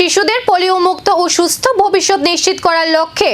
শিশুদের পোলিও মুক্ত ও সুস্থ ভবিষ্যৎ নিশ্চিত করার লক্ষ্যে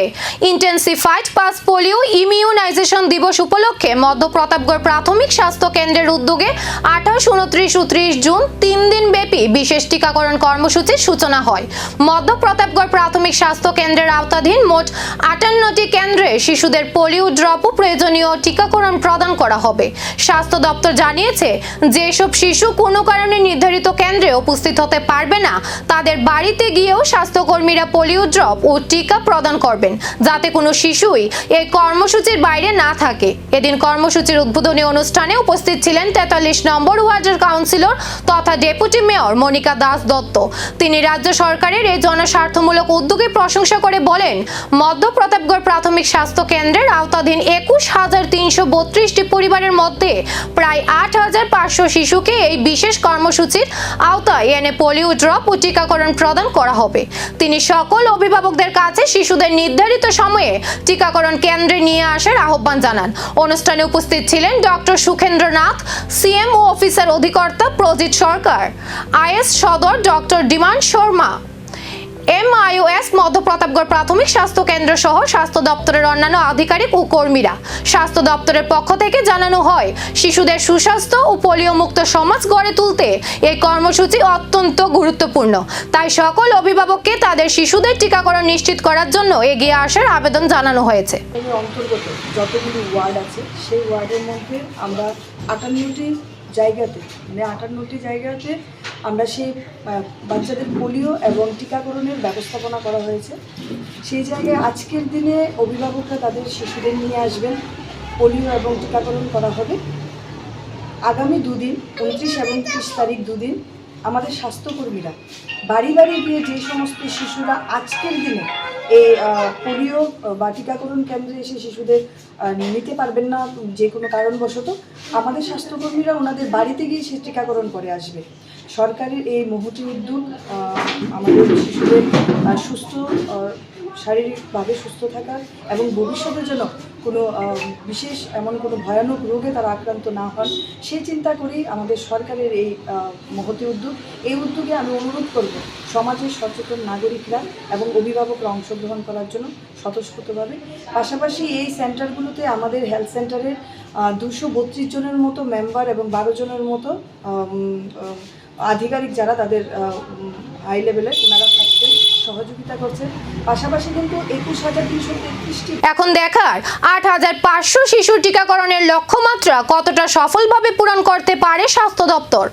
ইন্টেন্সিফাইড পাস পোলিও ইমিউনাইজেশন দিবস উপলক্ষে মধ্য প্রতাপগড় প্রাথমিক স্বাস্থ্য কেন্দ্রের উদ্যোগে 28, 29 ও 30 জুন 3 দিন ব্যাপী বিশেষ টিকাকরণ কর্মসূচির সূচনা হয়। মধ্য প্রতাপগড় প্রাথমিক স্বাস্থ্য কেন্দ্রের আওতাধীন মোট 58টি কেন্দ্রে শিশুদের পোলিও ড্রপ ও প্রয়োজনীয় টিকাকরণ প্রদান করা হবে। স্বাস্থ্য দপ্তর জানিয়েছে, যেসব শিশু কোনো কারণে নির্ধারিত কেন্দ্রে উপস্থিত হতে পারবে না, তাদের বাড়িতে গিয়েও স্বাস্থ্যকর্মীরা পোলিও ড্রপ ও টিকা প্রদান করবেন, যাতে কোনো শিশুই এই কর্মসূচির বাইরে না থাকে। এদিন কর্মসূচির উদ্বোধনী অনুষ্ঠানে উপস্থিত ছিলেন 43 নম্বর ওয়ার্ডের কাউন্সিলর তথা ডেপুটি মেয়র মনিকা দাস দত্ত। তিনি রাজ্য সরকারের এই জনস্বার্থমূলক উদ্যোগের প্রশংসা করে বলেন, মধ্য প্রতাপগড় প্রাথমিক স্বাস্থ্য কেন্দ্রের আওতাধীন 21,332টি পরিবারের মধ্যে প্রায় 8,500 শিশুকে এই বিশেষ কর্মসূচির আওতায় এনে পোলিও ড্রপ ও টিকাকরণ প্রদান করা হবে। তিনি সকল অভিভাবকদের কাছে শিশুদের নির্ধারিত সময়ে টিকাকরণ কেন্দ্রে নিয়ে আসার আহ্বান জানান। অনুষ্ঠানে উপস্থিত ছিলেন ডক্টর সুখেন্দ্রনাথ, সিএমও অফিসার অধিকর্তা প্রজিত সরকার, আইএস সদর ডক্টর ডিমান শর্মা, MIOS মধ্য প্রতাপগড় প্রাথমিক স্বাস্থ্য কেন্দ্র সহ স্বাস্থ্য দপ্তরের অন্যান্য আধিকারিক ও কর্মীরা। স্বাস্থ্য দপ্তরের পক্ষ থেকে জানানো হয়, শিশুদের সুস্বাস্থ্য ও পোলিও মুক্ত সমাজ গড়ে তুলতে এই কর্মসূচি অত্যন্ত গুরুত্বপূর্ণ। তাই সকল অভিভাবককে তাদের শিশুদের টিকাকরণ নিশ্চিত করার জন্য এগিয়ে আসার আবেদন জানানো হয়েছে। অন্তর্গত যতগুলি ওয়ার্ড আছে সেই ওয়ার্ডের মধ্যে আমরা 58টি জায়গাতে আমরা সেই বাচ্চাদের পোলিও এবং টিকাকরণের ব্যবস্থাপনা করা হয়েছে। সেই জায়গায় আজকের দিনে অভিভাবকরা তাদের শিশুদের নিয়ে আসবেন, পোলিও এবং টিকাকরণ করা হবে। আগামী 2 দিন 29 এবং 30 তারিখ 2 দিন আমাদের স্বাস্থ্যকর্মীরা বাড়ি বাড়ি গিয়ে যে সমস্ত শিশুরা আজকের দিনে এই পোলিও বা টিকাকরণ কেন্দ্রে এসে শিশুদের নিতে পারবেন না যে কোনো কারণবশত, আমাদের স্বাস্থ্যকর্মীরা ওনাদের বাড়িতে গিয়ে সে টিকাকরণ করে আসবে। সরকারের এই মহতি উদ্যোগ আমাদের শিশুদের সুস্থ, শারীরিকভাবে সুস্থ থাকার এবং ভবিষ্যতের জন্য কোনো বিশেষ এমন কোনো ভয়ানক রোগে তারা আক্রান্ত না হন, সেই চিন্তা করেই আমাদের সরকারের এই মহতি উদ্যোগ। এই উদ্যোগে আমি অনুরোধ করব সমাজের সচেতন নাগরিকরা এবং অভিভাবকরা অংশগ্রহণ করার জন্য স্বতঃস্ফূর্তভাবে। পাশাপাশি এই সেন্টারগুলোতে আমাদের হেলথ সেন্টারের 232 জনের মতো মেম্বার এবং 12 জনের মতো আধিকারিক যারা তাদের হাই লেভেলের ওনারা থাকছেন, সহযোগিতা করছেন। পাশাপাশি কিন্তু 21,333টি এখন দেখার 8,500 শিশু টিকাকরণের লক্ষ্যমাত্রা কতটা সফলভাবে পূরণ করতে পারে স্বাস্থ্য দপ্তর।